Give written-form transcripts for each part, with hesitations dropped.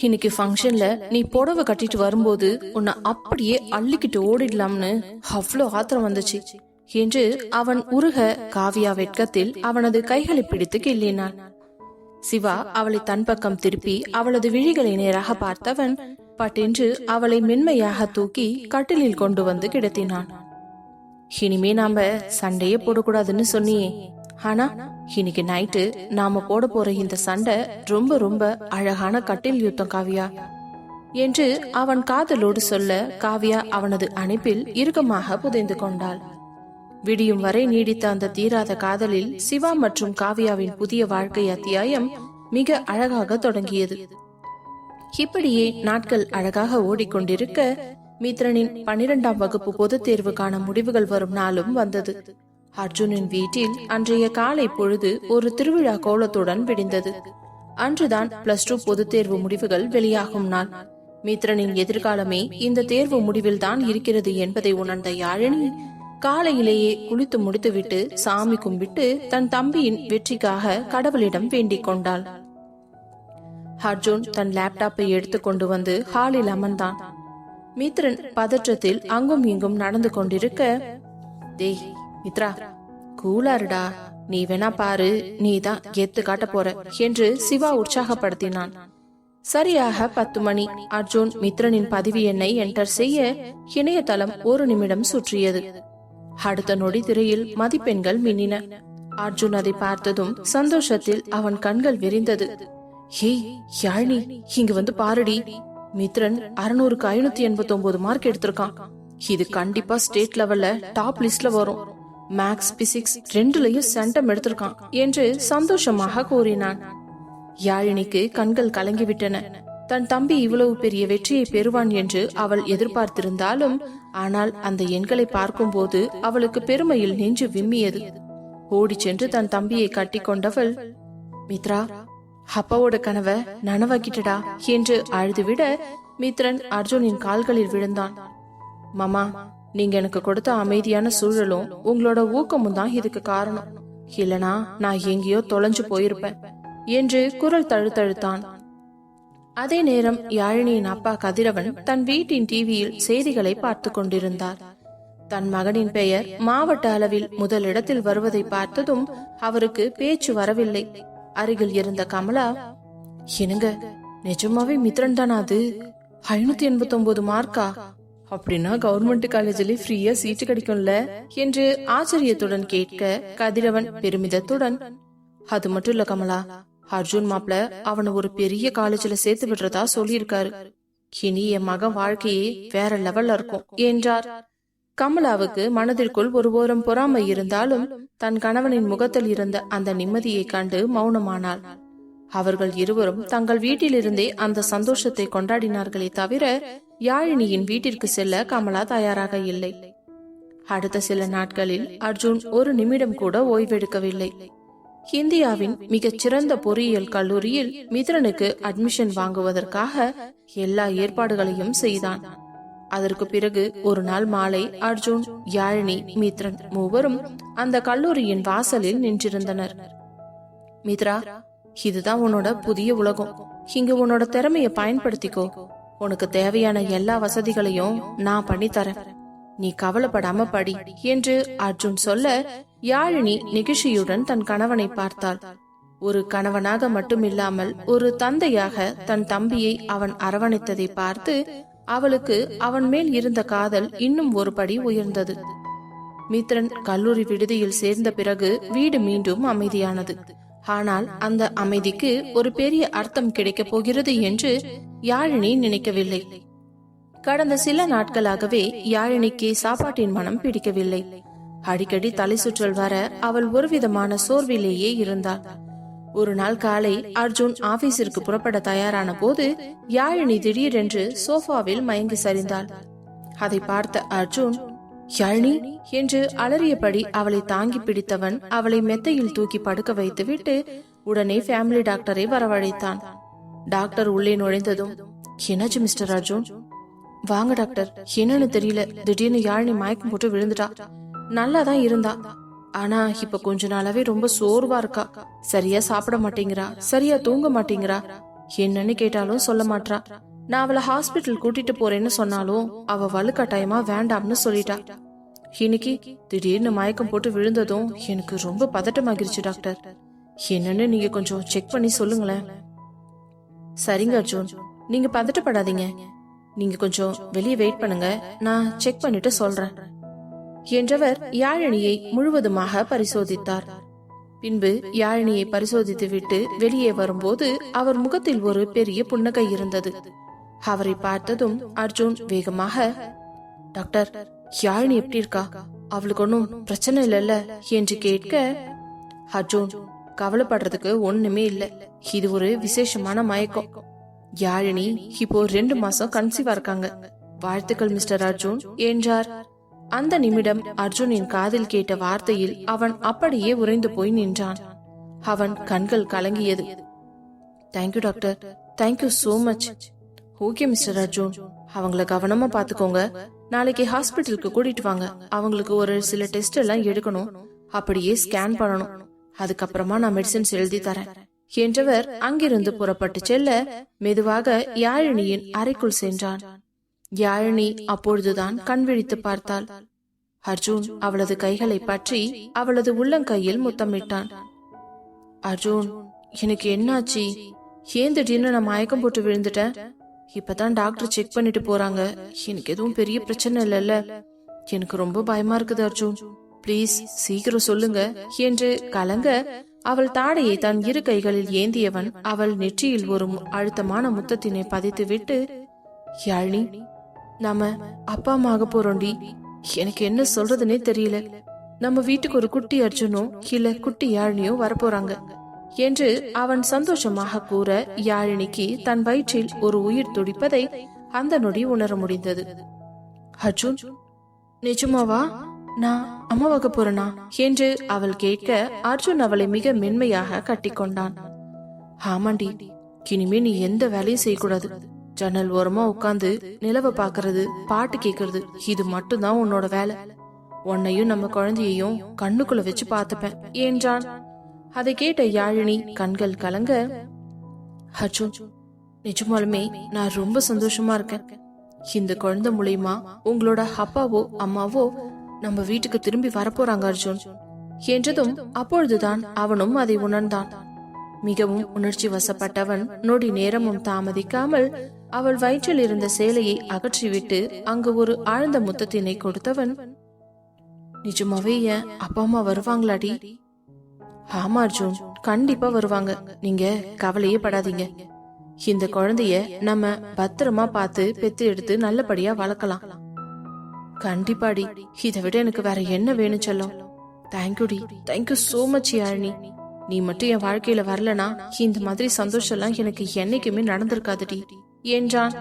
இன்னைக்கு ஃபங்க்ஷன்ல நீ புடவை கட்டிட்டு வரும்போது உன்னை அப்படியே அள்ளிக்கிட்டு ஓடிடலாம்னு அவ்வளோ ஆத்திரம் வந்துச்சு என்று அவன் உருக காவியா வெட்கத்தில் அவனது கைகளை பிடித்து கிள்ளினான். சிவா அவளை தன் பக்கம் திருப்பி அவளது விழிகளை நேராக பார்த்தவன் பட்டென்று அவளை மென்மையாக தூக்கி கட்டிலில் கொண்டு வந்து கிடத்தினான். இனிமே நாம சண்டையே போடக்கூடாதுன்னு சொன்னியே, ஆனா இன்னைக்கு நைட்டு நாம போட போற இந்த சண்டை ரொம்ப ரொம்ப அழகான கட்டில் யுத்தம் காவியா என்று அவன் காதலோடு சொல்ல காவியா அவனது அணைப்பில் இறுக்கமாக புதைந்து கொண்டாள். விடியும் வரை நீடித்த அந்த தீராத காதலில் சிவா மற்றும் காவியாவின் புதிய வாழ்க்கை அத்தியாயம் மிக அழகாக தொடங்கியது. இப்படியே நாட்கள் அழகாக ஓடிக்கொண்டிருக்க மித்ரனின் 12ஆம் வகுப்பு பொதுத் தேர்வுக்கான முடிவுகள் வரும் நாளும் வந்தது. அர்ஜுனின் வீட்டில் அன்றைய காலை பொழுது ஒரு திருவிழா கோலத்துடன் விடிந்தது. அன்றுதான் +2 பொதுத் தேர்வு முடிவுகள் வெளியாகும் நாள். மித்ரனின் எதிர்காலமே இந்த தேர்வு முடிவில் தான் இருக்கிறது என்பதை உணர்ந்த யாழினி காலையிலேயே குளித்து முடித்துவிட்டு சாமி கும்பிட்டு தன் தம்பியின் வெற்றிக்காக கடவுளிடம் வேண்டிக் கொண்டாள். அர்ஜுன் தன் லேப்டாப்பை எடுத்து கொண்டு வந்து ஹாலில் அமர்ந்தான். மித்ரன் பதற்றத்தில் அங்கும் இங்கும் நடந்து கொண்டிருக்க, "டேய் மித்ரா, கூலாருடா, நீ வேணா பாரு, நீ தான் கெத்து காட்ட போற" என்று சிவா உற்சாகப்படுத்தினான். சரியாக 10 மணி. அர்ஜுன் மித்ரனின் பதிவு எண்ணை என்டர் செய்ய இணையதளம் 1 நிமிடம் சுற்றியது. அடுத்த நொடி திரையில் மதிப்பெண்கள் மின்னின. அர்ஜுன் அதை பார்த்ததும் சந்தோஷத்தில் அவன் கண்கள் விரிந்தது. "ஹே யாழினி, இங்க வந்து பாருடி, மித்ரன் 600க்கு 589 மார்க் எடுத்திருக்கான். இது கண்டிப்பா ஸ்டேட் லெவல்ல டாப் லிஸ்ட்ல வரும். மேக்ஸ் பிசிக்ஸ் 2லயும் சென்டம் எடுத்திருக்கான்" என்று சந்தோஷமாக கூறினான். யாழினிக்கு கண்கள் கலங்கிவிட்டன. தன் தம்பி இவ்வளவு பெரிய வெற்றியை பெறுவான் என்று அவள் எதிர்பார்த்திருந்தாலும், ஆனால் அந்த எண்களை பார்க்கும் போது அவளுக்கு பெருமையில் நெஞ்சு விம்மியது. ஓடி சென்று தன் தம்பியை கட்டி கொண்டவள், "மித்ரா, அப்பாவோட கனவை நனவாக்கிட்டடா" என்று அழுதுவிட மித்ரன் அர்ஜுனின் கால்களில் விழுந்தான். "மாமா, நீங்க எனக்கு கொடுத்த அமைதியான சூழலும் உங்களோட ஊக்கமும் தான் இதுக்கு காரணம். இல்லனா நான் எங்கேயோ தொலைஞ்சு போயிருப்பேன்" என்று குரல் தழுத்தழுத்தான். அதே நேரம் யாழினியின் அப்பா கதிரவன் தன் வீட்டின் டிவியில் செய்திகளை பார்த்து கொண்டிருந்தார். தன் மகனின் பெயர் மாவட்ட அளவில் முதலிடத்தில் வருவதை பார்த்ததும் அவருக்கு பேச்சு வரவில்லை. அருகில் இருந்த கமலா, "என்னங்க, நிஜமாவே மித்ரன் தானா அது? 589 மார்க்கா? அப்படின்னா கவர்மெண்ட் காலேஜ்ல ஃப்ரீயா சீட்டு கிடைக்கும்ல" என்று ஆச்சரியத்துடன் கேட்க கதிரவன் பெருமிதத்துடன், "அது மட்டும் இல்ல கமலா, அர்ஜுன் மாப்ள அவனை ஒரு பெரிய காலேஜ்ல சேர்த்து விடுறதா சொல்லியிருக்காரு. இனி என் மகன் வாழ்க்கையே வேற லெவல்ல இருக்கும்" என்றார். கமலாவுக்கு மனதிற்குள் ஒரு ஓரம் பொறாமை இருந்தாலும் தன் கணவனின் முகத்தில் இருந்த அந்த நிம்மதியை கண்டு மௌனமானாள். அவர்கள் இருவரும் தங்கள் வீட்டிலிருந்தே அந்த சந்தோஷத்தை கொண்டாடினார்களே தவிர யாழினியின் வீட்டிற்கு செல்ல கமலா தயாராக இல்லை. அடுத்த சில நாட்களில் அர்ஜுன் ஒரு நிமிடம் கூட ஓய்வெடுக்கவில்லை. இந்தியாவின் மிகச்சிறந்த பொறியியல் கல்லூரியில் மித்ரனுக்கு அட்மிஷன் வாங்குவதற்காக எல்லா ஏற்பாடுகளையும் செய்தான். அதற்கு பிறகு ஒரு நாள் மாலை அர்ஜுன், யாழினி, மித்ரன் மூவரும் அந்த கல்லூரியின் வாசலில் நின்றிருந்தனர். "மித்ரா, இதுதான் உன்னோட புதிய உலகம். இங்க உன்னோட திறமைய பயன்படுத்திக்கோ. உனக்கு தேவையான எல்லா வசதிகளையும் நான் பண்ணித்தரேன். நீ கவலைப்படாம படி" என்று அர்ஜுன் சொல்ல யாழினி நெகிழ்ச்சியுடன் தன் கணவனை பார்த்தாள். ஒரு கணவனாக மட்டுமில்லாமல் ஒரு தந்தையாக தன் தம்பியை அவன் அரவணைத்ததை பார்த்து அவளுக்கு அவன் மேல் இருந்த காதல் இன்னும் ஒரு படி உயர்ந்தது. மித்ரன் கல்லூரி விடுதியில் சேர்ந்த பிறகு வீடு மீண்டும் அமைதியானது. ஆனால் அந்த அமைதிக்கு ஒரு பெரிய அர்த்தம் கிடைக்கப் போகிறது என்று யாழினி நினைக்கவில்லை. கடந்த சில நாட்களாகவே யாழினிக்கு சாப்பாட்டின் மனம் பிடிக்கவில்லை. அடிக்கடி தலை சுற்றல் வர அவள் ஒருவிதமான சோர்விலேயே இருந்தாள். ஒரு நாள் காலை அர்ஜுன் ஆபீஸிற்கு புறப்பட தயாரான போது யாழினி திடீரென்று சோஃபாவில் மயங்கி சரிந்தாள். அதை பார்த்த அர்ஜுன், "யாழினி" என்று அலறியபடி அவளை தாங்கி பிடித்தவன் அவளை மெத்தையில் தூக்கி படுக்க வைத்துவிட்டு உடனே ஃபேமிலி டாக்டரை வரவழைத்தான். டாக்டர் உள்ளே நுழைந்ததும், "என்னாச்சு மிஸ்டர் அர்ஜுன்?" "வாங்க டாக்டர், என்னன்னு தெரியல, திடீர்னு யாழினி மயக்கம் போட்டு விழுந்துட்டா. நல்லாதான் இருந்தா, ஆனா இப்ப கொஞ்ச நாளாவே ரொம்ப சோர்வா இருக்கா. சரியா சாப்பிட மாட்டேங்கிறா, சரியா தூங்க மாட்டேங்கிறா. என்னன்னு கேட்டாலும் சொல்ல மாட்டா. நான் அவளை ஹாஸ்பிட்டல் கூட்டிட்டு போறேன்னு சொன்னாலும் அவ வலுக்கட்டாயமா வேண்டாம்னு சொல்லிட்டா. இன்னைக்கு திடீர்னு மயக்கம் போட்டு விழுந்ததும் எனக்கு ரொம்ப பதட்டமாகிருச்சு டாக்டர். என்னன்னு நீங்க கொஞ்சம் செக் பண்ணி சொல்லுங்களேன். சரிங்க அர்ஜுன், நீங்க பதட்டப்படாதீங்க. நீங்க கொஞ்சம் வெளியே வெயிட் பண்ணுங்க, நான் செக் பண்ணிட்டு சொல்றேன் என்றவர் யாழினியை முழுவதுமாக பரிசோதித்தார். பின்பு யாழினியை பரிசோதித்து விட்டு வெளியே வரும்போது அவர் முகத்தில் ஒரு பெரிய புன்னகை இருந்தது. அவரை பார்த்ததும் அர்ஜுன் வேகமாக, டாக்டர், யாழினி எப்படி இருக்கா? அவளுக்கு ஒன்னும் பிரச்சனை இல்லைல்ல என்று கேட்க, அர்ஜுன், கவலைப்படுறதுக்கு ஒண்ணுமே இல்ல. இது ஒரு விசேஷமான மயக்கம். யாழினி இப்போ 2 மாசம் கன்சீவா இருக்காங்க. வாழ்த்துக்கள் மிஸ்டர் அர்ஜுன் என்றார். அந்த நிமிடம் அர்ஜுனின் காதில் கேட்ட வார்த்தையில் அவன் அப்படியே உறைந்து போய் நின்றான். அவன் கண்கள் கலங்கியது. Thank you doctor, thank you so much. Okay mister Arjun, அவங்கள கவனமா பாத்துக்கோங்க. நாளைக்கு ஹாஸ்பிட்டலுக்கு கூட்டிட்டு வாங்க. அவங்களுக்கு ஒரு சில டெஸ்ட் எல்லாம் எடுக்கணும், அப்படியே ஸ்கேன் பண்ணணும். அதுக்கப்புறமா நான் மெடிசின்ஸ் எழுதி தரேன் என்றவர் அங்கிருந்து புறப்பட்டு செல்ல மெதுவாக யாழினியின் அறைக்குள் சென்றான். யாழினி அப்பொழுதுதான் கண் விழித்து பார்த்தாள். அர்ஜுன் அவளது கைகளை பற்றி அவளது உள்ளங்கையில் முத்தமிட்டான். அர்ஜுன், எனக்கு என்னாச்சு? ஏன் திடீர்னு நான் மயக்கம் போட்டு விழுந்துட்டேன்? இப்பதான் டாக்டர் செக் பண்ணிட்டு போறாங்க. எனக்கு எதுவும் பெரிய பிரச்சனை இல்லைல்ல? எனக்கு ரொம்ப பயமா இருக்குது அர்ஜுன், பிளீஸ் சீக்கிரம் சொல்லுங்க என்று கலங்க அவள் தாடையை தன் 2 கைகளில் ஏந்தியவன் அவள் நெற்றியில் ஒரு அழுத்தமான முத்தத்தினை பதித்து விட்டு, யாழினி, நாம அப்பா அம்மா ஆக போறோண்டி. எனக்கு என்ன சொல்றதுன்னே தெரியல. நம்ம வீட்டுக்கு ஒரு குட்டி அர்ஜுனோ இல்ல குட்டி யாழினியோ வரப்போறாங்க என்று அவன் சந்தோஷமாக கூற யாழினிக்கு தன் வயிற்றில் ஒரு உயிர் துடிப்பதை அந்த நொடி உணர முடிந்தது. அர்ஜுன், நிஜமாவா? நான் அம்மாவாக போறனா என்று அவள் கேட்க அர்ஜுன் அவளை மிக மென்மையாக கட்டி கொண்டான். ஆமாண்டி, இனிமே நீ எந்த வேலையும் செய்யக்கூடாது. ஜன்னல் ஓரமா உட்காந்து நிலவை பாக்குறது, பாட்டு கேக்குறது, இது மட்டும்தான் உன்னோட வேலை. உன்னையும் நம்ம குழந்தையையும் கண்ணுக்குள்ள வச்சு பாத்துப்பேன் என்றான். அதை கேட்ட யாழினி கண்கள் கலங்க, அர்ஜுன், நிஜமாலுமே நான் ரொம்ப சந்தோஷமா இருக்கேன். இந்த குழந்தை மூலியமா உங்களோட அப்பாவோ அம்மாவோ நம்ம வீட்டுக்கு திரும்பி வரப்போறாங்க அர்ஜுன் என்றதும் அப்பொழுதுதான் அவனும் அதை உணர்ந்தான். மிகவும் உணர்ச்சி வசப்பட்டவன் நொடி நேரமும் தாமதிக்காமல் அவள் வயிற்றில் இருந்த சேலையை அகற்றிவிட்டு அங்கு ஒரு ஆழ்ந்த முத்தத்தினை கொடுத்தவன், நிஜமாவே என் அப்பா அம்மா வருவாங்களாடி? ஆமா அர்ஜுன், கண்டிப்பா வருவாங்க. நீங்க கவலையே படாதீங்க. இந்த குழந்தைய நம்ம பத்திரமா பார்த்து பெத்து எடுத்து நல்லபடியா வளர்க்கலாம். கண்டிப்பாடி, இதை விட எனக்கு வேற என்ன வேணும் செல்லம். தேங்க்யூடி, தேங்க்யூ சோ மச் யாழினி. நீ மட்டும் என் வாழ்க்கையில வரலனா இந்த மாதிரி சந்தோஷம் எல்லாம் எனக்கு என்னைக்குமே நடந்திருக்காதுடி என்றான்.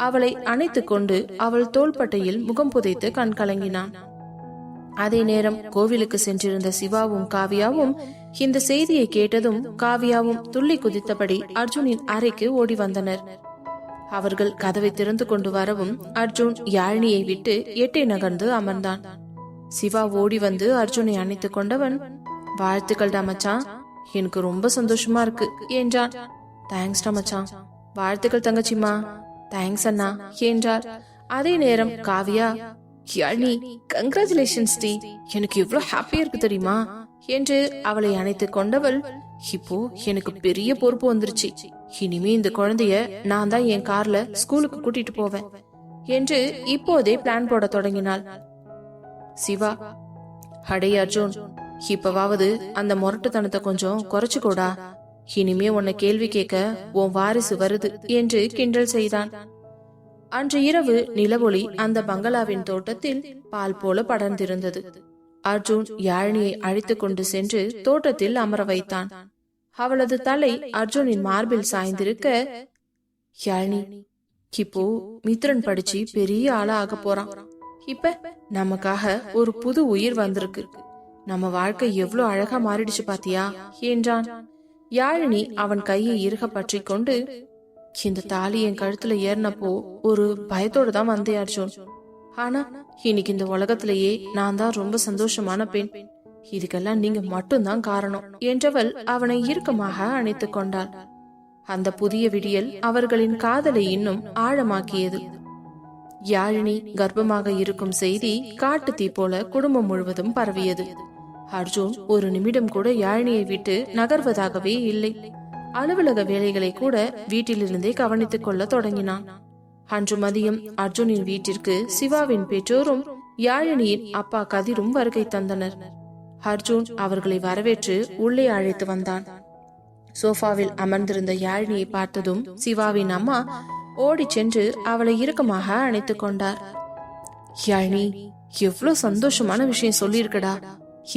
அவளை அணைத்து கொண்டு அவள் தோள்பட்டையில் முகம் புதைத்து கண் கலங்கினான். அதே நேரம் கோவிலுக்கு சென்றிருந்த சிவாவும் காவியாவும் இந்த செய்தியை கேட்டதும் காவியாவும் துள்ளி குதித்தபடி அர்ஜுனின் அறைக்கு ஓடி வந்தனர். அவர்கள் கதவை திறந்து கொண்டு வரவும் அர்ஜுன் யாழினியை விட்டு எட்டை நகர்ந்து அமர்ந்தான். சிவா ஓடி வந்து அர்ஜுனை அணைத்துக் கொண்டவன், வாழ்த்துக்கள் டா மச்சான், எனக்கு ரொம்ப சந்தோஷமா இருக்கு என்றான். தேங்க்ஸ் டா மச்சான். வாழ்த்துக்கள் தங்கச்சிமா. தேங்க்ஸ் அண்ணா என்றார். அதே நேரம் காவியா, யாழினி, கங்க்ராச்சுலேஷன்ஸ் டி, எனக்கு எவ்வளவு ஹாப்பியா இருக்கு தெரியுமா என்று அவளை அணைத்துக் கொண்டவள், இப்போ எனக்கு பெரிய பொறுப்பு வந்துருச்சு. இனிமே இந்த குழந்தைய நான் தான் என் கார்ல ஸ்கூலுக்கு கூட்டிட்டு போவேன் என்று இப்போதே பிளான் போட தொடங்கினாள். சிவா, அடே அர்ஜுன், இப்பவாவது அந்த முரட்டுத்தனத்தை கொஞ்சம் குறைச்சுக்கோடா. இனிமே உன்னை கேள்வி கேட்க உன் வாரிசு வருது என்று கிண்டல் செய்தான். அன்று இரவு நிலவொளி அந்த பங்களாவின் தோட்டத்தில் பால் போல படர்ந்திருந்தது. அர்ஜுன் யாழினியை அழைத்துக் கொண்டு சென்று தோட்டத்தில் அமர வைத்தான். அவளது தலை அர்ஜுனின் மார்பில் சாய்ந்திருக்க, யாழினி, இப்போ மித்ரன் படிச்சு பெரிய ஆளா ஆக போறான். இப்ப நமக்காக ஒரு புது உயிர் வந்திருக்கு. நம்ம வாழ்க்கை எவ்வளவு அழகா மாறிடுச்சு பாத்தியா என்றான். யாழினி அவன் கையை இறுக பற்றி கொண்டு, இந்த தாலி என் கழுத்துல ஏறினப்போ ஒரு பயத்தோடு தான் வந்தேன் அர்ஜுன். ஆனா இன்னைக்கு இந்த உலகத்திலேயே நான் தான் ரொம்ப சந்தோஷமான பெண். இதுக்கெல்லாம் நீங்க மட்டும்தான் காரணம் என்றவள் அவனை இறுக்கமாக அணைத்துக் கொண்டாள். அந்த புதிய விடியல் அவர்களின் காதலை இன்னும் ஆழமாக்கியது. யாழினி கர்ப்பமாக இருக்கும் செய்தி காட்டு தீ போல குடும்பம் முழுவதும் பரவியது. அர்ஜுன் ஒரு நிமிடம் கூட யாழினியை விட்டு நகர்வதாகவே இல்லை. அலுவலக வேலைகளை கூட வீட்டிலிருந்தே கவனித்துக் கொள்ள தொடங்கினான். அன்று மதியம் அர்ஜுனின் வீட்டிற்கு சிவாவின் பெற்றோரும் யாழினியின் அப்பா கதிரும் வருகை தந்தனர். அர்ஜுன் அவர்களை வரவேற்று உள்ளே அழைத்து வந்தான். சோஃபாவில் அமர்ந்திருந்த யாழினியை பார்த்ததும் சிவாவின் அம்மா ஓடி சென்று அவளை இறுக்கமாக அணைத்துக் கொண்டார். யாழினி, எவ்வளவு சந்தோஷமான விஷயம் சொல்லியிருக்கடா.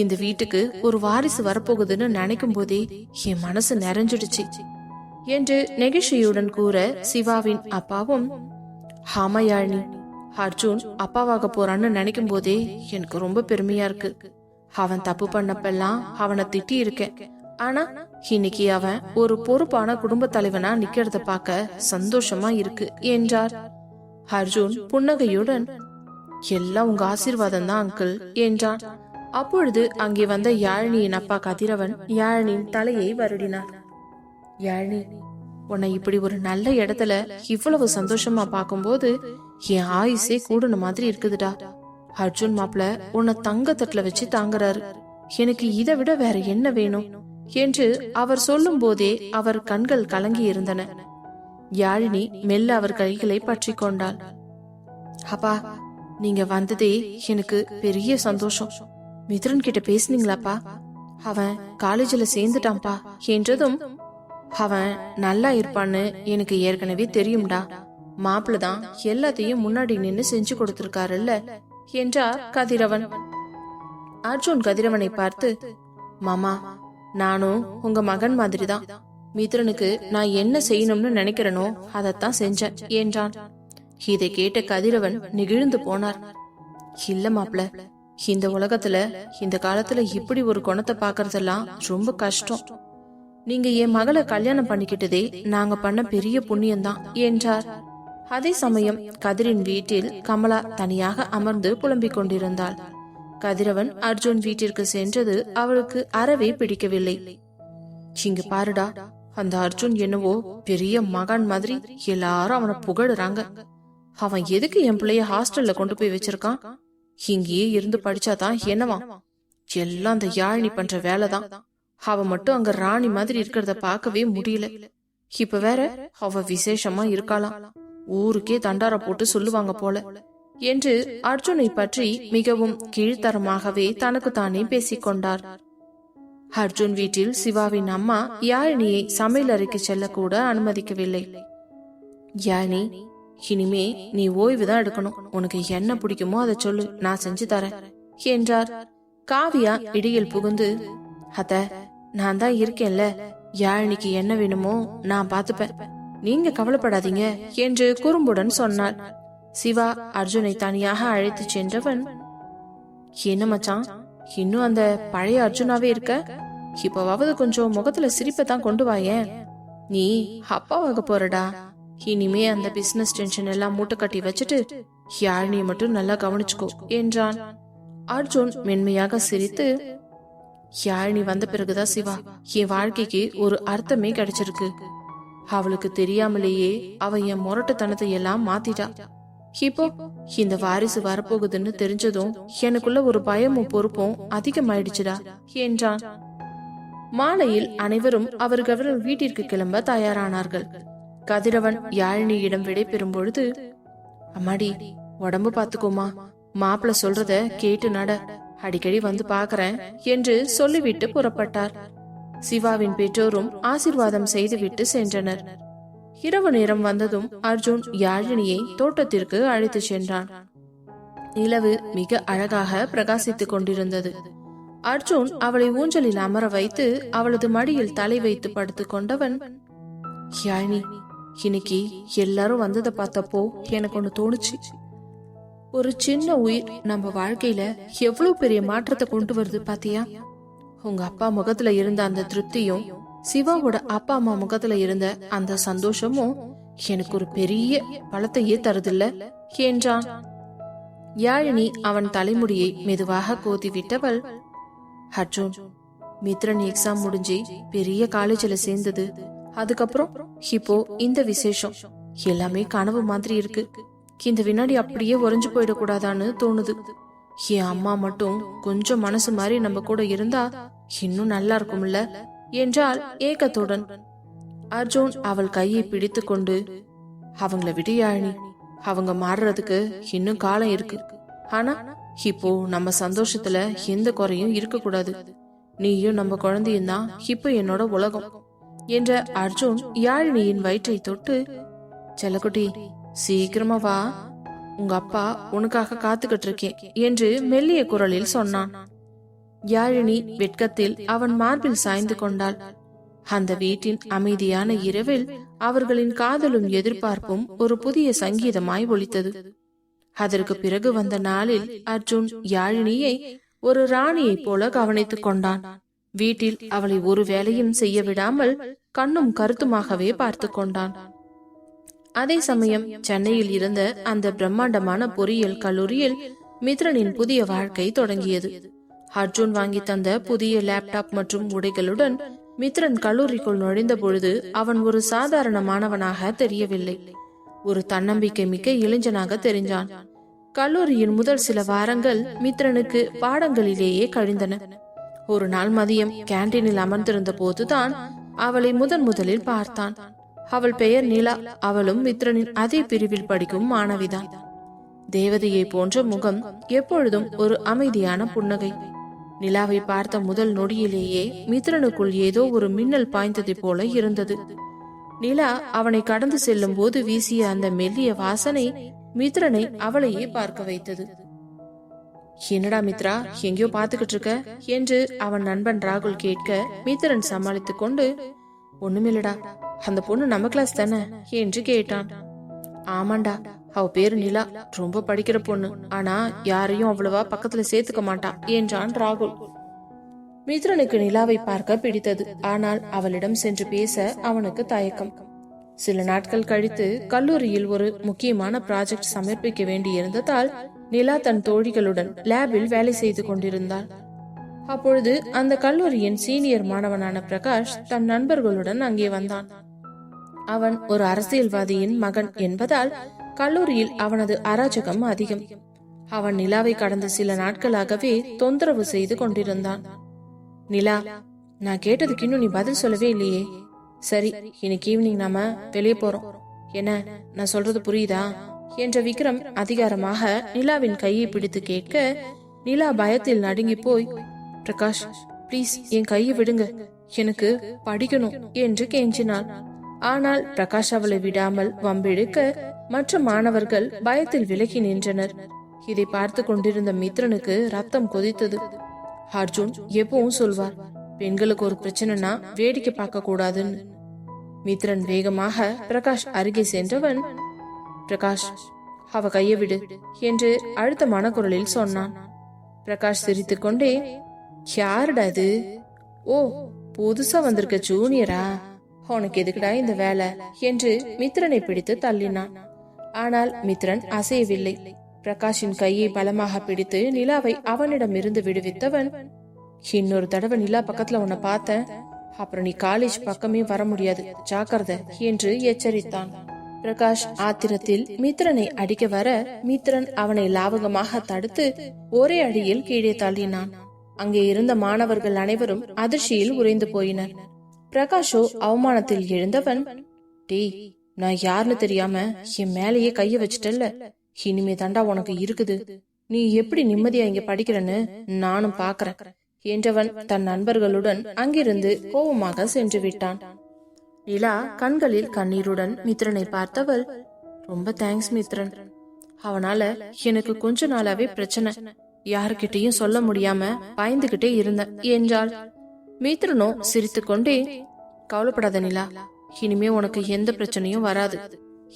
இந்த வீட்டுக்கு ஒரு வாரிசு வரப்போகுதுன்னு நினைக்கும் போதே என் மனசு நிறைஞ்சிடுச்சு என்று நெகிழ்ச்சியுடன் கூற சிவாவின் அப்பாவும், ஆமா யாழினி, அர்ஜுன் அப்பாவாக போறான்னு நினைக்கும் போதே எனக்கு ரொம்ப பெருமையா இருக்கு. அவன் தப்பு பண்ணப்பெல்லாம் அவனை திட்டி இருக்கேன். ஆனா இன்னைக்கு அவன் ஒரு பொறுப்பான குடும்ப தலைவனா நிக்கிறத பார்க்க சந்தோஷமா இருக்கு என்றார். அர்ஜுன் புன்னகையுடன், எல்லாம் உங்க ஆசீர்வாதம் தான் அங்கிள் என்றான். அப்பொழுது அங்கே வந்த யாழினியின் அப்பா கதிரவன் யாழினியின் தலையை வருடினார். யாழினி, உன்னை இப்படி ஒரு நல்ல இடத்துல இவ்வளவு சந்தோஷமா பார்க்கும்போது என் ஆயுசே கூடுன மாதிரி இருக்குதுடா. அர்ஜுன் மாப்பிள்ள உன்னை தங்க தட்டுல வச்சு தாங்குறாரு. எனக்கு இதை விட வேற என்ன வேணும் என்று அவர் சொல்லும் போதே அவர் கண்கள் கலங்கி இருந்தன. யாழினி மெல்ல அவர் கைகளை பற்றி கொண்டாள். அப்பா, நீங்க வந்ததே எனக்கு பெரிய சந்தோஷம். மித்ரன் கிட்ட பேசுனீங்களாப்பா? அவன் காலேஜ்ல சேர்ந்துட்டான்பா என்றதும், அவன் நல்லா இருப்பான்னு எனக்கு ஏற்கனவே தெரியும்டா. மாப்பிள்ளதான் எல்லாத்தையும் முன்னாடி நின்னு செஞ்சு கொடுத்திருக்காருல்ல என்றார் கதிரவன். அர்ஜுன் கதிரவனை பார்த்து, மாமா, நானும் உங்க மகன் மாதிரிதான். மித்ரனுக்கு நான் என்ன செய்யணும்னு நினைக்கிறேனோ அதத்தான் செஞ்சேன் என்றான். இதை கேட்ட கதிரவன் நெகிழ்ந்து போனார். இல்ல மாப்பிள்ள, இந்த உலகத்துல இந்த காலத்துல இப்படி ஒரு குணத்தை பாக்குறதெல்லாம் ரொம்ப கஷ்டம். நீங்க என் மகளை கல்யாணம் பண்ணிக்கிட்டதே நாங்க பண்ண பெரிய புண்ணியம்தான் என்றார். அதே சமயம் கதிரின் வீட்டில் கமலா தனியாக அமர்ந்து புலம்பிக் கொண்டிருந்தாள். கதிரவன் அர்ஜுன் வீட்டிற்கு சென்றது அவளுக்கு அறவே பிடிக்கவில்லை. இங்க பாருடா, அந்த அர்ஜுன் என்னவோ பெரிய மகான் மாதிரி எல்லாரும் அவனை புகழுறாங்க. அவன் எதுக்கு என் பிள்ளைய ஹாஸ்டல்ல கொண்டு போய் வச்சிருக்கான்? இங்கேயே இருந்து படிச்சாதான் என்னவா? எல்லாம் அந்த யாழினி பண்ற வேலைதான். அவ மட்டும் அங்க ராணி மாதிரி இருக்கிறத பார்க்கவே முடியல. இப்ப வேற அவ விசேஷமா இருக்காளாம். ஊருக்கே தண்டார போட்டு சொல்லுவாங்க போல என்று அர்ஜுனை பற்றி மிகவும் கீழ்த்தரமாகவே தனக்கு தானே பேசிக்கொண்டார். அர்ஜுன் வீட்டில் சிவாவின் அம்மா யாழினியை சமையல் அறைக்கு செல்ல கூட அனுமதிக்கவில்லை. யாழினி, இனிமே நீ ஓய்வுதான் எடுக்கணும். உனக்கு என்ன பிடிக்குமோ அதை சொல்லு, நான் செஞ்சு தரேன் என்றார். காவியா இடையில் புகுந்து, அத்த, நான் தான் இருக்கேன்ல, யாழினிக்கு என்ன வேணுமோ நான் பாத்துப்பேன், நீங்க கவலைப்படாதீங்க என்று குறும்புடன் சொன்னாள். சிவா அர்ஜுனை தனியாக அழைத்து சென்றவன், என்ன மச்சான், இன்னும் அந்த பழைய அர்ஜுனாவே இருக்க? இப்பவாவது கொஞ்சம் முகத்துல சிரிப்பைத்தான் கொண்டு வாயேன். நீ அப்பாவாக போறடா. இனிமே அந்த பிசினஸ் டென்ஷன் எல்லாம் மூட்டை கட்டி வச்சுட்டு யாழினியை மட்டும் நல்லா கவனிச்சுக்கோ என்றான். அர்ஜுன் மென்மையாக சிரித்து, யாழினி வந்த பிறகுதான் சிவா என் வாழ்க்கைக்கு ஒரு அர்த்தமே கிடைச்சிருக்கு. அவளுக்கு தெரியாமலேயே அவ என் முரட்டுத்தனத்தை எல்லாம் மாத்திட்டா. இப்போ இந்த வாரிசு வரப்போகுதுன்னு தெரிஞ்சதும் எனக்குள்ள ஒரு பயமும் பொறுப்பும் அதிகமாயிடுச்சுடா என்றான். மாலையில் அனைவரும் அவர்கள் வீட்டிற்கு கிளம்ப தயாரானார்கள். கதிரவன் யாழினியிடம் விடை பெறும் பொழுது, அம்மாடி, உடம்பு பாத்துக்கோமா, மாப்பிள்ள சொல்றத கேட்டு நட, அடிக்கடி வந்து பாக்குறேன் என்று சொல்லிவிட்டு புறப்பட்டார். சிவாவின் பெற்றோரும் ஆசீர்வாதம் செய்துவிட்டு சென்றனர். இரவு நேரம் வந்ததும் அர்ஜுன் யாழினியை தோட்டத்திற்கு அழைத்து சென்றான். நிலவு மிக அழகாக பிரகாசித்துக் கொண்டிருந்தது. அர்ஜுன் அவளை ஊஞ்சலில் அமர வைத்து அவளது மடியில் தலை வைத்து படுத்துக் கொண்டவன், யாழினி, இன்னைக்கு எல்லாரும் வந்ததை பார்த்தப்போ எனக்கு ஒண்ணு தோணுச்சு. ஒரு சின்ன உயிர் நம்ம வாழ்க்கையில எவ்வளவு பெரிய மாற்றத்தை கொண்டு வருது பாத்தியா? உங்க அப்பா முகத்துல இருந்த அந்த திருப்தியும் சிவாவோட அப்பா அம்மா முகத்துல இருந்த அந்த சந்தோஷமும் எனக்கு ஒரு பெரிய பலத்தையே தருதில்ல என்றான். யாழினி அவன் தலைமுடியை மெதுவாக கோதி விட்டவள், அர்ஜுன், மித்ரன் எக்ஸாம் முடிஞ்சு பெரிய காலேஜ்ல சேர்ந்தது அதுக்கப்புறம் இப்போ இந்த விசேஷம் எல்லாமே கனவு மாதிரி இருக்கு. இந்த வினாடி அப்படியே உறைஞ்சு போயிடக்கூடாதான்னு தோணுது. என் அம்மா மட்டும் கொஞ்சம் மனசு மாதிரி நம்ம கூட இருந்தா இன்னும் நல்லா இருக்கும்ல என்றால் ஏக்கத்துடன். அர்ஜுன் அவள் கையை பிடித்து கொண்டு, அவங்கள விடு யாழினி, அவங்க மாறுறதுக்கு இன்னும் காலம் இருக்கு. ஆனா இப்போ நம்ம சந்தோஷத்துல எந்த குறையும் இருக்க கூடாது. நீயும் நம்ம குழந்தையும் தான் இப்ப என்னோட உலகம் என்ற அர்ஜுன் யாழினியின் வயிற்றை தொட்டு, செல்லக்குட்டி சீக்கிரமா வா, உங்க அப்பா உனக்காக காத்துக்கிட்டு இருக்கேன் என்று மெல்லிய குரலில் சொன்னான். யாழினி வெட்கத்தில் அவன் மார்பில் சாய்ந்து கொண்டாள். அந்த வீட்டின் அமைதியான இரவில் அவர்களின் காதலும் எதிர்பார்ப்பும் ஒரு புதிய சங்கீதமாய் ஒலித்தது. அதற்கு பிறகு வந்த நாளில் அர்ஜுன் யாழினியை ஒரு ராணியைப் போல கவனித்துக் கொண்டான். வீட்டில் அவளை ஒரு வேலையும் செய்ய விடாமல் கண்ணும் கருத்துமாகவே பார்த்து கொண்டான். அதே சமயம் சென்னையில் இருந்த அந்த பிரம்மாண்டமான பொறியியல் கல்லூரியில் மித்ரனின் புதிய வாழ்க்கை தொடங்கியது. அர்ஜுன் வாங்கி தந்த புதிய லேப்டாப் மற்றும் உடைகளுடன் மித்ரன் கல்லூரிக்குள் நுழைந்த பொழுது அவன் ஒரு சாதாரண மாணவனாக தெரியவில்லை. ஒரு தன்னம்பிக்கை மிக்க இளைஞனாக தெரிஞ்சான். கல்லூரியின் முதல் சில வாரங்கள் மித்ரனுக்கு பாடங்களிலேயே கழிந்தன. ஒரு நாள் மதியம் கேண்டீனில் அமர்ந்திருந்த போதுதான் அவளை முதலில் பார்த்தான். அவள் பெயர் நிலா. அவளும் மித்ரனின் அதே பிரிவில் படிக்கும் மாணவிதான். தேவதையை போன்ற முகம், எப்பொழுதும் ஒரு அமைதியான புன்னகை. நிலாவை பார்த்த முதல் நொடியிலேயே மித்ரனுக்குள் ஏதோ ஒரு மின்னல் பாய்ந்தது போல இருந்தது. நிலா அவனை கடந்து செல்லும் போது வீசிய அந்த மெல்லிய வாசனை மித்ரனை அவளையே பார்க்க வைத்தது. என்னடா மித்ரா, எங்கேயோ பாத்துக்கிட்டு இருக்க என்று அவன் நண்பன் ராகுல் கேட்க மித்ரன் சமாளித்துக் கொண்டு, ஒண்ணுமில்லடா, அந்த பொண்ணு நம்ம கிளாஸ் தானே என்று கேட்டான். ஆமாண்டா, அவ பேரு நிலா, ரொம்ப படிக்கிற பொண்ணு, ஆனா யாரையும் அவ்வளவா பக்கத்துல சேர்த்துக்க மாட்டா என்றான் ராகுல். மித்ரனுக்கு நிலாவை பார்க்க பிடித்தது. ஆனால் அவளிடம் சென்று பேச அவனுக்கு தயக்கம். சில நாட்கள் கழித்து கல்லூரியில் ஒரு முக்கியமான ப்ராஜெக்ட் சமர்ப்பிக்க வேண்டியிருந்ததால் நிலா தன் தோழிகளுடன் லேபில் வேலை செய்து கொண்டிருந்தாள். அப்பொழுது அந்த கல்லூரியின் சீனியர் மாணவனான பிரகாஷ் தன் நண்பர்களுடன் அங்கே வந்தான். அவன் ஒரு அரசியல்வாதியின் மகன் என்பதால் கல்லூரியில் அவனது அராஜகம் அதிகம். அவன் நிலாவை கடந்த சில நாட்களாகவே தொந்தரவு செய்து கொண்டிருந்தான். நிலா, நான் கேட்டதுக்கு இன்னும் நீ பதில் சொல்லவே இல்லையே. சரி, இன்னைக்கு ஈவினிங் நாம வெளியே போறோம், என்ன நான் சொல்றது புரியுதா என்ற விக்ரம் அதிகாரமாக நிலாவின் கையை பிடித்து கேட்க, நிலா பயத்தில் நடுங்கி போய், பிரகாஷ் பிளீஸ் என் கையை விடுங்க, எனக்கு படிக்கணும் என்று கெஞ்சினாள். ஆனால் பிரகாஷ் அவளை விடாமல் வம்பிழுக்க மற்ற மாணவர்கள் பயத்தில் விலகி நின்றனர். இதை பார்த்து கொண்டிருந்த மித்ரனுக்கு ரத்தம் கொதித்தது. அர்ஜுன் எப்பவும் சொல்வார், பெண்களுக்கு ஒரு பிரச்சனைனா வேடிக்கை பார்க்க கூடாதுன்னு. மித்ரன் வேகமாக பிரகாஷ் அருகே சென்றவன், பிரகாஷ் அவ கையை விடு என்று அழுத்தமான குரலில் சொன்னான். பிரகாஷ் சிரித்துக் கொண்டே, யாருடா இது? ஓ, புதுசா வந்திருக்க ஜூனியரா? உனக்கு எதுக்குடா இந்த வேலை என்று மித்ரனை பிடித்து தள்ளினான். ஆனால் மித்ரன் அசையவில்லை. பிரகாஷின் கையை பலமாக பிடித்து நிலாவை அவனிடம் இருந்து விடுவித்தவன், இன்னொரு தடவை நிலா பக்கத்துல உன்னை பார்த்தேன், அப்புறம் நீ காலேஜ் பக்கமே வர முடியாது, ஜாக்கிரதை என்று எச்சரித்தான். பிரகாஷ் ஆத்திரத்தில் மித்ரனை அடிக்க வர மித்ரன் அவனை லாவகமாக தடுத்து ஒரே அடியில் கீழே தள்ளினான். அங்கே இருந்த மாணவர்கள் அனைவரும் அதிர்ச்சியில் உறைந்து போயினர். பிரகாஷோ அவமானத்தில் எழுந்தவன், டேய், நான் யாருன்னு தெரியாம என் மேலேயே கைய வச்சிட்டல்ல, இனிமே தாண்டா உனக்கு இருக்குது, நீ எப்படி நிம்மதியா இங்க படிக்கிறன்னு நானும் பாக்குறேன் என்றவன் தன் நண்பர்களுடன் அங்கிருந்து கோபமாக சென்று விட்டான். நிலா கண்களில் கண்ணீருடன் மித்ரனை பார்த்தவள், ரொம்ப தேங்க்ஸ் மித்ரன், அவனால எனக்கு கொஞ்ச நாளாவே பிரச்சனை, யாருக்கிட்டையும் சொல்ல முடியாம பயந்துகிட்டே இருந்த என்றாள். மித்ரனோ சிரித்துக்கொண்டே, கவலைப்படாத நிலா, இனிமே உனக்கு எந்த பிரச்சனையும் வராது,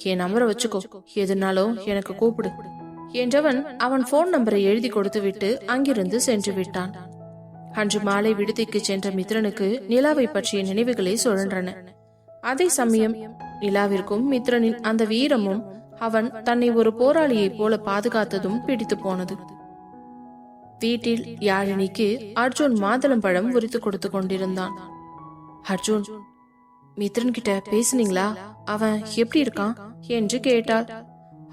என் நம்பரை வச்சுக்கோ, எதுனாலும் எனக்கு கூப்பிடு என்றவன் அவன் போன் நம்பரை எழுதி கொடுத்து விட்டு அங்கிருந்து சென்று விட்டான். அன்று மாலை விடுதிக்கு சென்ற மித்ரனுக்கு நிலாவை பற்றிய நினைவுகளை சுழன்றன. அதே சமயம் நிலாவிற்கும் மித்ரனின் அந்த வீரமும் அவன் தன்னை ஒரு போராளியைப் போல பாதுகாத்ததும் பிடித்து போனது. வீட்டில் யாழினிக்கு அர்ஜுன் மாதுளம்பழம் உரித்து கொடுத்து கொண்டிருந்தான். அர்ஜுன், மித்ரன் கிட்ட பேசுனீங்களா? அவன் எப்படி இருக்கான் என்று கேட்டாள்.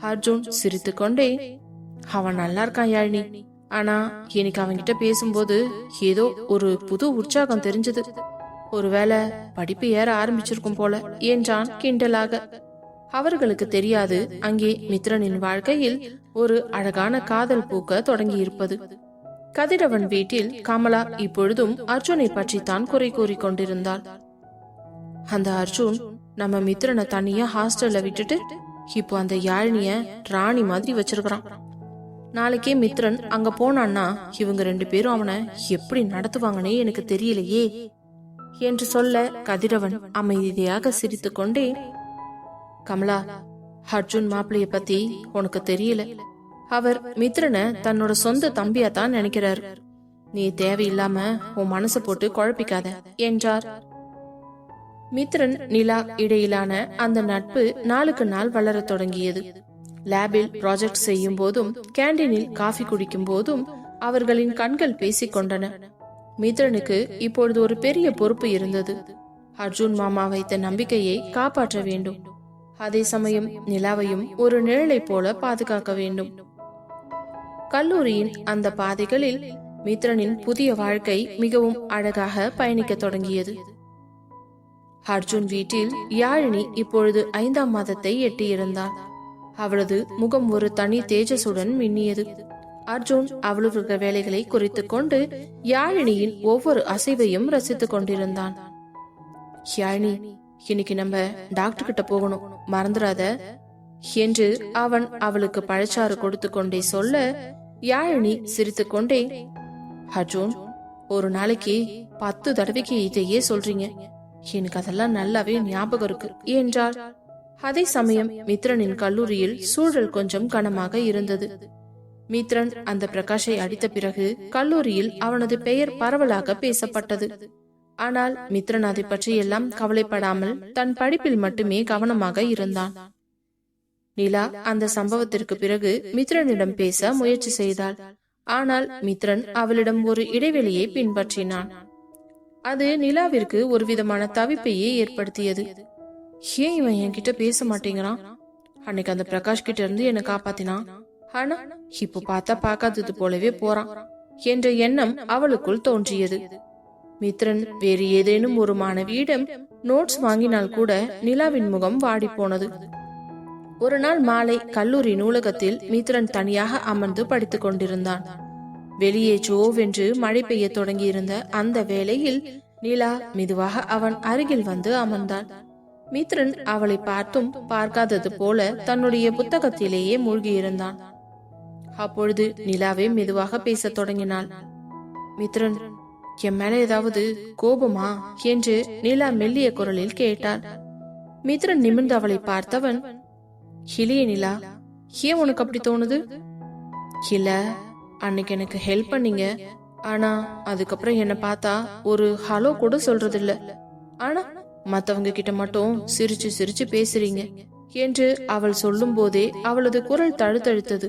அர்ஜுன் சிரித்துக்கொண்டே, அவன் நல்லா இருக்கான் யாழினி. ஆனா எனக்கு அவன்கிட்ட பேசும்போது ஏதோ ஒரு புது உற்சாகம் தெரிஞ்சது. ஒருவேளை படிப்பு ஏற ஆரம்பிச்சிருக்கும் போல என்றான் கிண்டலாக. அவர்களுக்கு தெரியாது, அங்கே மித்ரனின் வாழ்க்கையில் ஒரு அழகான காதல் பூக்க தொடங்கி இருப்பது. கதிரவன் வீட்டில் கமலா இப்பொழுதும் அர்ஜுனை பற்றி தான் குறை கூறி கொண்டிருந்தாள். அந்த அர்ஜுன் நம்ம மித்ரனை தனியா ஹாஸ்டல்ல விட்டுட்டு இப்போ அந்த யாழினிய ராணி மாதிரி வச்சிருக்கிறான். நாளைக்கே மித்ரன் அங்க போனான்னா இவங்க 2 பேரும் அவனை எப்படி நடத்துவாங்கன்னே எனக்கு தெரியலையே என்று சொல்ல கதிரவன் அமைதியாக சிரித்து கொண்டே, கமலா, அர்ஜுன் மாப்பிளைய பத்தி உனக்கு தெரியல. அவர் மித்ரனை தன்னோட சொந்த தம்பியா தான் நினைக்கிறாரு. நீ தேவையில்லாம உன் மனசை போட்டு குழப்பிக்காத என்றார். மித்ரன் நிலா இடையிலான அந்த நட்பு நாளுக்கு நாள் வளர தொடங்கியது. லேபில் ப்ராஜெக்ட் செய்யும் போதும் கேண்டீனில் காஃபி குடிக்கும் போதும் அவர்களின் கண்கள் பேசிக் கொண்டன. மித்ரனுக்கு இப்பொழுது ஒரு பெரிய பொறுப்பு இருந்தது. அர்ஜுன் மாமா வைத்த நம்பிக்கையை காப்பாற்ற வேண்டும். அதே சமயம் நிலாவையும் ஒரு நிழலை போல பாதுகாக்க வேண்டும். கல்லூரியின் அந்த பாதைகளில் மித்ரனின் புதிய வாழ்க்கை மிகவும் அழகாக பயணிக்க தொடங்கியது. அர்ஜுன் வீட்டில் யாழினி இப்பொழுது 5ஆம் மாதத்தை எட்டியிருந்தாள். அவளது முகம் ஒரு தனி தேஜசுடன் மின்னியது. அர்ஜுன் அவளுடைய வேலைகளை குறித்துக் கொண்டு யாழினியின் ஒவ்வொரு அசைவையும் ரசித்துக் கொண்டிருந்தான். யாழினி, இன்னைக்கு நம்ம டாக்டர் கிட்ட போகணும், மறந்துடாத என்று அவன் அவளுக்கு பழச்சாறு கொடுத்து கொண்டே சொல்ல, யாழினி சிரித்துக் கொண்டே, அர்ஜுன், ஒரு நாளைக்கு 10 தடவைக்கு இதையே சொல்றீங்க, எனக்கு அதெல்லாம் நல்லாவே ஞாபகம் இருக்கு என்றாள். அதே சமயம் மித்ரனின் கல்லூரியில் சூழல் கொஞ்சம் கனமாக இருந்தது. மித்ரன் அந்த பிரகாஷை அடித்த பிறகு கல்லூரியில் அவனது பெயர் பரவலாக பேசப்பட்டது. ஆனால் மித்ரன் அதை பற்றி எல்லாம் கவலைப்படாமல் தன் படிப்பில் மட்டுமே கவனமாக இருந்தான். நிலா அந்த சம்பவத்திற்கு பிறகு மித்ரனிடம் பேச முயற்சி செய்தாள். ஆனால் மித்ரன் அவளிடம் ஒரு இடைவெளியை பின்பற்றினான். அது நிலாவிற்கு ஒரு விதமான தவிப்பையே ஏற்படுத்தியது. ஏன் இவன் என்கிட்ட பேச மாட்டேங்கிறான்? அன்னைக்கு அந்த பிரகாஷ் கிட்ட இருந்து என்னை காப்பாத்தினான், ஆனா இப்போ பார்த்தா பார்க்காதது போலவே போறான் என்ற எண்ணம் அவளுக்குள் தோன்றியது. மித்ரன் வேறு ஏதேனும் ஒரு மாணவியிடம் நோட்ஸ் வாங்கினால் கூட நிலாவின் முகம் வாடி போனது. ஒரு நாள் மாலை கல்லூரி நூலகத்தில் மித்ரன் தனியாக அமர்ந்து படித்துக் கொண்டிருந்தான். வெளியே ஜோவென்று மழை பெய்ய தொடங்கியிருந்த அந்த வேளையில் நிலா மெதுவாக அவன் அருகில் வந்து அமர்ந்தாள். மித்ரன் அவளை பார்த்தும் பார்க்காதது போல தன்னுடைய புத்தகத்திலேயே மூழ்கியிருந்தான். அப்பொழுது நிலாவே மெதுவாக பேசத் தொடங்கினாள். மித்ரன், என் மேல ஏதாவது கோபமா என்று நிலா மெல்லிய குரலில் கேட்டாள். மித்ரன் நிமிர்ந்து அவளை பார்த்தவன், இல்லையே நிலா, ஏன் உனக்கு அப்படி தோணுது? இல்ல, அன்னைக்கு எனக்கு ஹெல்ப் பண்ணீங்க, ஆனா அதுக்கப்புறம் என்ன பார்த்தா ஒரு ஹலோ கூட சொல்றது இல்ல, ஆனா மத்தவங்க கிட்ட மட்டும் சிரிச்சு சிரிச்சு பேசுறீங்க என்று அவள் சொல்லும் போதே அவளது குரல் தழுத்தழுத்தது.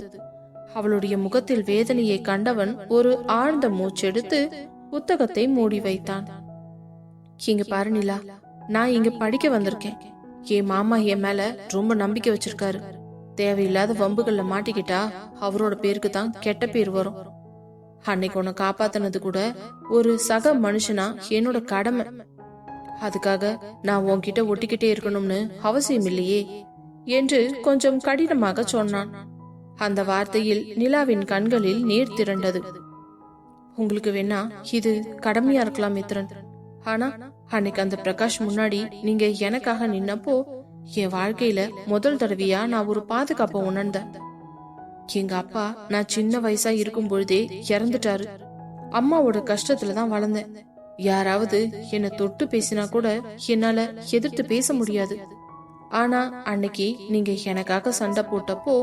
அவளுடைய முகத்தில் வேதனையை கண்டவன் ஒரு ஆழ்ந்த மூச்செடுத்து புத்தகத்தை மூடி வைத்தான். இங்க பாரு நிலா, நான் இங்க படிக்க வந்திருக்கேன். என் மாமா என் மேல ரொம்ப நம்பிக்கை வச்சிருக்காரு. தேவையில்லாத வம்புகள்ல மாட்டிக்கிட்டா அவரோட பேருக்கு தான் கெட்ட பேர் வரும். அன்னைக்கு உன்னை காப்பாத்தினது கூட ஒரு சக மனுஷனா என்னோட கடமை. அதுக்காக நான் உன்கிட்ட ஒட்டிக்கிட்டே இருக்கணும்னு அவசியம் இல்லையே என்று கொஞ்சம் கடினமாக சொன்னான். அந்த வார்த்தையில் நிலாவின் கண்களில் நீர் திரண்டது. உங்களுக்கு வேணா இது கடமையா இருக்கலாம் மித்ரன், ஆனா அன்னைக்கு அந்த பிரகாஷ் முன்னாடி நீங்க எனக்காக நின்னப்போ என் வாழ்க்கையில முதல் தடவையா நான் ஒரு பாதுகாப்பை உணர்ந்தேன். எங்க அப்பா நான் சின்ன வயசா இருக்கும் பொழுதே இறந்துட்டாரு. அம்மாவோட கஷ்டத்துலதான் வளர்ந்தேன். யாராவது என்ன தொட்டு பேசினா கூட என்னால எதிர்த்து பேச முடியாது. ஆனா அன்னைக்கு நீங்க எனக்காக சண்டை போட்டப்போ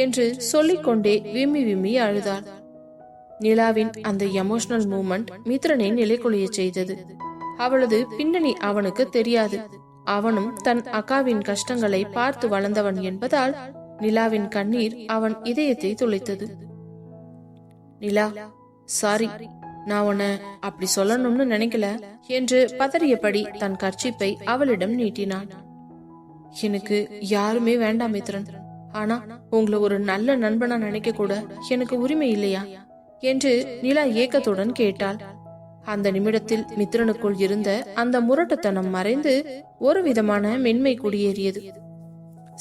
என்று சொல்லிக்கொண்டே விம்மி விம்மி அழுதாள். நிலாவின் அந்த எமோஷனல் மூமெண்ட் மித்ரனை நிலைக்குலைய செய்தது. அவளது பின்னணி அவனுக்கு தெரியாது. அவனும் தன் அக்காவின் கஷ்டங்களை பார்த்து வளர்ந்தவன் என்பதால் நிலாவின் கண்ணீர் அவன் இதயத்தை துளைத்தது. நிலா, சாரி, நான் உன்னை அப்படி சொல்லணும்னு நினைக்கல என்று பதறியபடி தன் கர்ச்சிப்பை அவளிடம் நீட்டினான். எனக்கு யாருமே வேண்டாம் மித்ரன், ஆனா உங்களை ஒரு நல்ல நண்பனா நினைக்க கூட எனக்கு உரிமை இல்லையா என்று நிலா ஏக்கத்துடன் கேட்டாள். அந்த நிமிடத்தில் மித்ரனுக்குள் இருந்த அந்த முரட்டுத்தனம் மறைந்து ஒரு விதமான மென்மை குடியேறியது.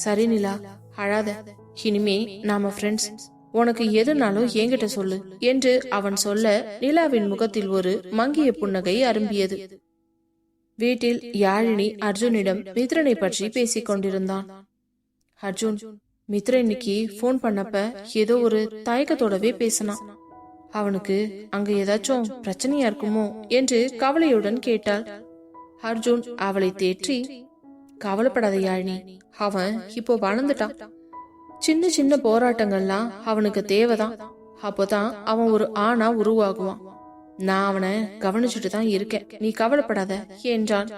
சரி நிலா, அழாத, இனிமே நாம ஃப்ரெண்ட்ஸ், உனக்கு எதுனாலும் என்கிட்ட சொல்லு என்று அவன் சொல்ல நிலாவின் முகத்தில் ஒரு மங்கிய புன்னகை அரும்பியது. வீட்டில் யாழினி அர்ஜுனிடம் மித்ரனை பற்றி பேசிக் கொண்டிருந்தான். அர்ஜுன், மித்ரன் இன்னைக்கு போன் பண்ணப்ப ஏதோ ஒரு தயக்கத்தோடவே பேசினான். அவனுக்கு அங்க ஏதாச்சும் பிரச்சனையா இருக்குமோ என்று கவலையுடன் கேட்டாள். அர்ஜுன் அவளை தேற்றி, கவலைப்படாத யாழினி, அவன் இப்போ வளர்ந்துட்டான். சின்ன சின்ன போராட்டங்கள்லாம் அவனுக்கு தேவைதான். அப்போதான் அவன் ஒரு ஆணா உருவாகுவான். நான் அவனை கவனிச்சுட்டு தான் இருக்கேன், நீ கவலைப்படாத என்றான்.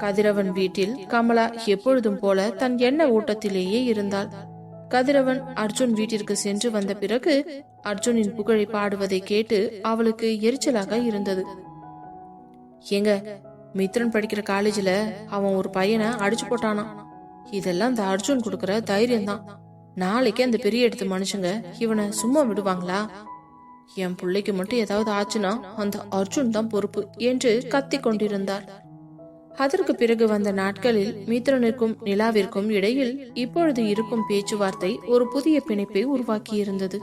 கதிரவன் வீட்டில் கமலா எப்பொழுதும் போல தன் எண்ண ஓட்டத்திலேயே இருந்தாள். கதிரவன் அர்ஜுன் வீட்டிற்கு சென்று வந்த பிறகு அர்ஜுனின் புகழை பாடுவதை கேட்டு அவளுக்கு எரிச்சலாக இருந்தது. ஏங்க, மித்ரன் படிக்கிற காலேஜ்ல அவன் ஒரு பையனை அடிச்சு போட்டானா. இதெல்லாம் இந்த அர்ஜுன் கொடுக்கற தைரியம் தான். நாளைக்கு அந்த பெரிய இடத்து மனுஷங்க இவனை சும்மா விடுவாங்களா? என் பிள்ளைக்கு மட்டும் ஏதாவது ஆச்சுன்னா அந்த அர்ஜுன் தான் பொறுப்பு என்று கத்தி கொண்டிருந்தார். அதற்கு பிறகு வந்த நாட்களில் மித்ரனுக்கும் நிலாவிற்கும் இடையில் இப்பொழுது இருக்கும் பேச்சுவார்த்தை ஒரு புதிய பிணைப்பை உருவாக்கியிருந்தது.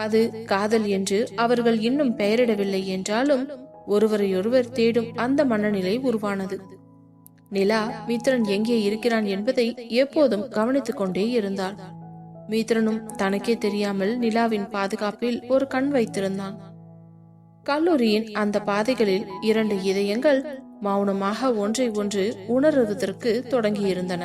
அது காதல் என்று அவர்கள் இன்னும் பெயரிடவில்லை என்றாலும் ஒருவரையொருவர் தேடும் அந்த மனநிலை உருவானது. நிலா மித்ரன் எங்கே இருக்கிறான் என்பதை எப்போதும் கவனித்துக் கொண்டே இருந்தாள். மித்ரனும் தனக்கே தெரியாமல் நிலாவின் பாதுகாப்பில் ஒரு கண் வைத்திருந்தான். கல்லூரியின் அந்த பாதைகளில் இரண்டு இதயங்கள் மௌனமாக ஒன்றை ஒன்று உணர்வதற்கு தொடங்கியிருந்தன.